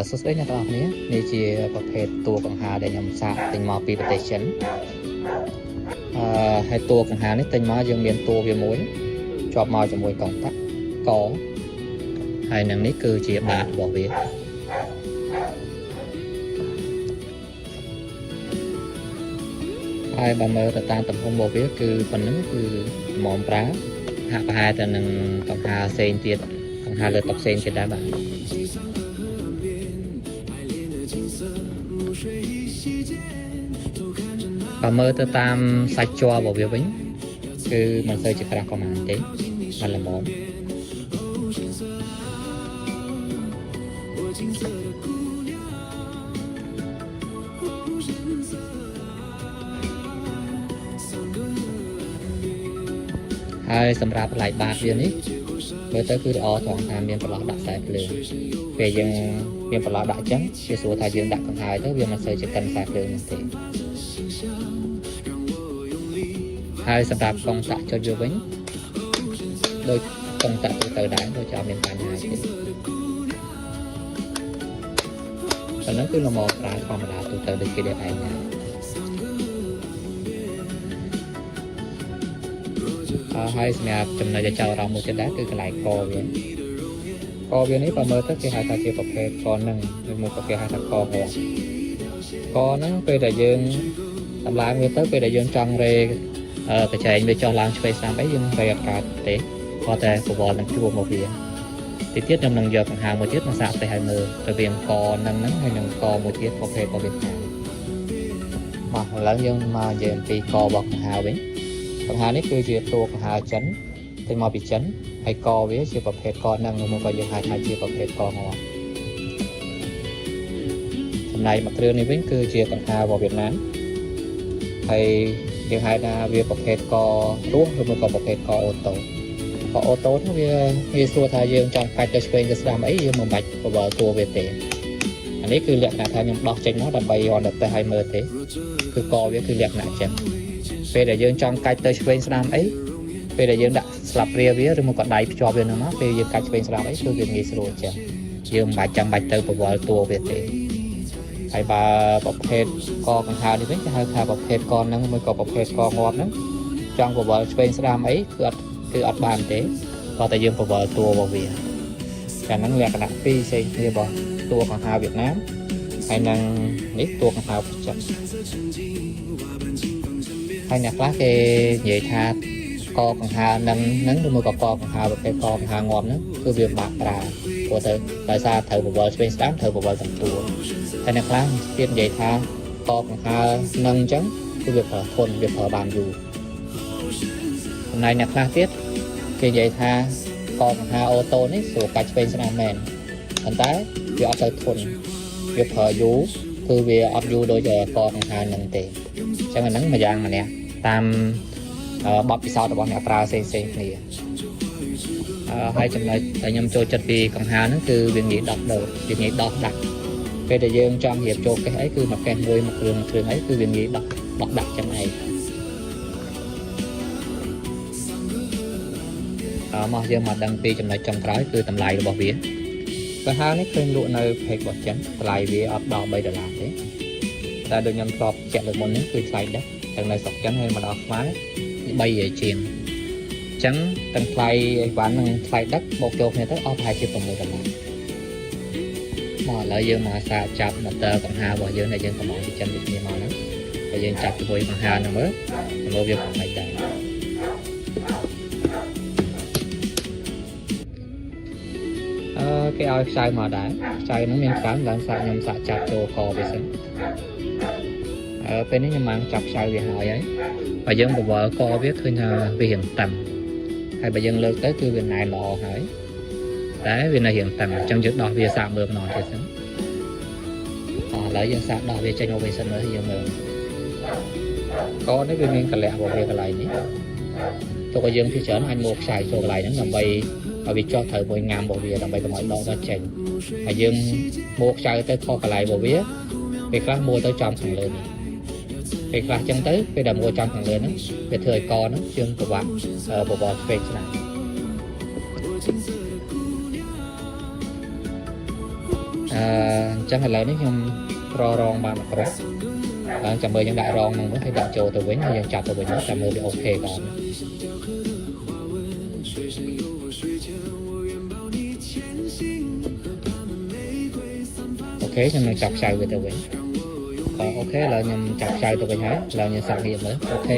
សុស្ដីអ្នកទាំងអស់គ្នានេះជាប្រភេទតួកង្ហារដែលខ្ញុំសាកទិញមកពីប្រទេសចិនហើយតួកង្ហារនេះទិញមកយើងមានតួវាមួយជាប់មកជាមួយកងតាក់កហើយនឹងនេះគឺជាបាតរបស់វាហើយបើមើលទៅតាមទំហំរបស់វាគឺប៉ុណ្ណឹងគឺល្មមប្រើហាក់ប្រហែលទៅនឹងកង្ហារផ្សេងទៀតកង្ហារលើតុផ្សេងទៀតដែរបាទបើមើលទៅតាមសាច់ជ័ររបស់វាវិញគឺមិនសូវជាក្រាស់ប៉ុន្មានទេមិនល្មមហើយសម្រាប់ឡៃបាតវានេះមើលទៅគឺល្អត្រង់ថាមានប្រឡោះដាក់ខ្សែភ្លើងពេលយើងមានប្រឡោះដាក់អញ្ចឹងវាស្រួលថាយើងដាក់កង្ហារទៅវាមិនសូវជាកិនខ្សែភ្លើងនោះទេហើយសម្រាប់កងតាក់ចុចវាវិញដោយកងតាក់ទៅដែរដូចជាអត់មានបញ្ហាទេប៉ុណ្ណឹងគឺល្មមប្រើធម្មតាទូទៅដូចគេដែលឯងហើយសម្រាប់ចំណុចចោលអារម្មណ៍មួយទៀតដែរគឺកន្លែងកវានេះបើមើលទៅគេហៅថាជាប្រភេទកនឹងឬមួយក៏គេហៅថាកហកហ្នឹងពេលដែលយើងតម្លើងវាទៅពេលដែលយើងចង់រេកញ្ចែងវាចុះឡើងឆ្វេងស្ដាំអីយើងរេអត់កើតទេគាត់តែប្រវល់នឹងជួបមកវាទីទៀតខ្ញុំនឹងយកកង្ហារមួយទៀតមកសាកទៅឲ្យមើលរវាងកហ្នឹងហើយនឹងកមួយទៀតប្រភេទរបស់វាថាមកឥឡូវយើងមកនិយាយអំពីករបស់កង្ហារវិញកង្ហារនេះគឺជាតួកង្ហារចិនទិញមកពីចិនហើយកវាជាប្រភេទកហ្នឹងនោះមកយើងហៅថាជាប្រភេទកងាប់ចំណែកមកគ្រឿងនេះវិញគឺជាកង្ហាររបស់វៀតណាមហើយយើងហៅថាវាប្រភេទករស់ឬមួយក៏ប្រភេទកអូតូហ្នឹងវាស្រួលថាយើងចង់កាច់ទៅឆ្វេងទៅស្ដាំអីយើងមិនបាច់បបល់តួវាទេអានេះគឺលក្ខណៈថាខ្ញុំដោះចេញមកដើម្បីយកទៅឲ្យមើលទេគឺកវាគឺលក្ខណៈចឹងពេលដែលយើងចង់កាច់ទៅឆ្វេងស្ដាំអីពេលដែលយើងដាក់ស្លាបព្រាវាឬមកក៏ដៃភ្ជាប់វានឹងមកពេលយើងកាច់ឆ្វេងស្ដាំអីគឺវាងាយស្រួលចឹងយើងមិនចាំបាច់ទៅបវល់តួវាទេហើយបើប្រភេទកកង្ហារនេះវិញគេហៅថាប្រភេទកហ្នឹងមួយក៏ប្រភេទកងាប់ហ្នឹងចង់បវល់ឆ្វេងស្ដាំអីគឺអត់បានទេគាត់តែយើងបវល់តួរបស់វាតែហ្នឹងលក្ខណៈពីរផ្សេងគ្នារបស់តួកង្ហារវៀតណាមហើយនឹងនេះតួកង្ហារចិនហើយអ្នកខ្លះគេនិយាយថាកកង្ហារហ្នឹងឬមួយក៏កកង្ហារប្រភេទកកង្ហារងាប់ហ្នឹងគឺវាបាក់ប្រើព្រោះទៅដោយសារត្រូវបវល់ឆ្វេងស្ដាំត្រូវបវល់ទាំងតួហើយអ្នកខ្លះទៀតនិយាយថាកកង្ហារហ្នឹងអញ្ចឹងគឺវាប្រើធន់វាប្រើបានយូរចំណែកអ្នកខ្លះទៀតគេនិយាយថាកកង្ហារអូតូនេះស្រួលកាច់ឆ្វេងស្ដាំមែនប៉ុន្តែវាអត់ទៅធន់វាប្រើយូរគឺវាអត់យូរដូចកកង្ហារហ្នឹងទេអញ្ចឹងអាហ្នឹងមួយយ៉ាងម្នាក់តាមបទពិសោធន៍របស់អ្នកប្រើផ្សេងគ្នាហើយចំណុចដែលខ្ញុំចូលចិត្តពីកង្ហារហ្នឹងគឺវាងាយដោះដូរវាងាយដោះដាក់ពេលដែលយើងចង់រៀបចូលកេះអីគឺមកកេះមួយមកគ្រឿងអីគឺវាងាយដោះដាក់ចឹងឯងមកយើងមកដឹងពីចំណុចចុងក្រោយគឺតម្លៃរបស់វាកង្ហារនេះឃើញលក់នៅ page របស់ចិនតម្លៃវាអត់ដល់$3ទេតែដូចខ្ញុំធ្លាប់ជែកលើមុននេះគឺថ្លៃដែរទាំងនៅស្រុកចិនហើយមកដល់ខ្មែរ3ជាងអញ្ចឹងទាំងថ្លៃអីវ៉ាន់និងថ្លៃដឹកបូកចូលគ្នាទៅអស់ប្រហែលជា$6មកឥឡូវយើងមកសាកចាប់ motor កង្ហាររបស់យើងដែលយើងកំងពីចិនដូចគ្នាមកហ្នឹងហើយយើងចាប់ជាមួយកង្ហារហ្នឹងមើលវាប្រហែលដែរគេឲ្យខ្សែមកដែរខ្សែហ្នឹងមានច្រើនឡើងសាកខ្ញុំសាកចាប់ចូលកវាសិនពេលនេះខ្ញុំបានចាប់ខ្សែវាហើយបើយើងបវល់កវាឃើញថាវារៀងតឹងហើយបើយើងលើកទៅគឺវាណែនល្អហើយតែវានៅរៀងតឹងអញ្ចឹងយើងដោះវាសាកមើលម្ដងទៀតសិនឥឡូវយើងសាកដោះវាចេញមកវិញសិនមើលយើងមើលកនេះវាមានកលៈរបស់វាកន្លែងនេះទោះក៏យើងពីច្រើនអាចមកខ្សែចូលកន្លែងហ្នឹងដើម្បីឲ្យវាចោះត្រូវមួយងាំរបស់វាដើម្បីកុំឲ្យដកទៅចេញហើយយើងមកខ្សែទៅខុសកន្លែងរបស់វាពេលខ្លះមួទៅចំខាងលើនេះពេលខ្លះចឹងទៅពេលដែលមួចំខាងលើហ្នឹងវាធ្វើឲ្យកហ្នឹងជើងប្រវត្តិបបល់ឆ្វេងស្ដាំហ chẳng là lớn nhưng ro ron ba mặt rác chạm mơ những đại ron mà thấy đại trâu từ với nhau chạm từ với nhau chạm mơ bị ok còn ok cho mình chọc sai về từ với ok là nhầm chọc sai từ với nhau là nhầm sạc hiện mới ok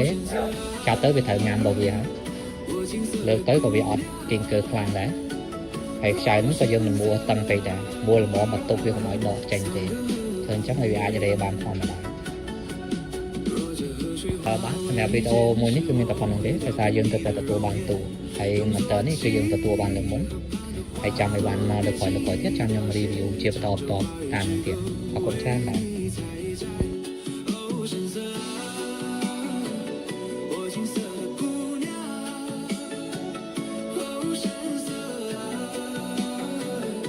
chào tới về thời ngàn đầu gì hả lên tới còn bị ọt tiền cơ khoan đấy hay sai nó cho dân mình mua tăng tay đã mua là bỏ mặt tục với không nói bỏ tranh thì thường chắc là vì ai cho đây bàn phòng mà bác nè video mua nhất cho mình tập phòng thế phải sao dân tập là tụ bàn tụ hay mặt tới này cho dân tập tụ bàn là muốn hay chăm hay bàn được khỏi tiết trong nhầm review chia to to tàn tiền và cũng trang này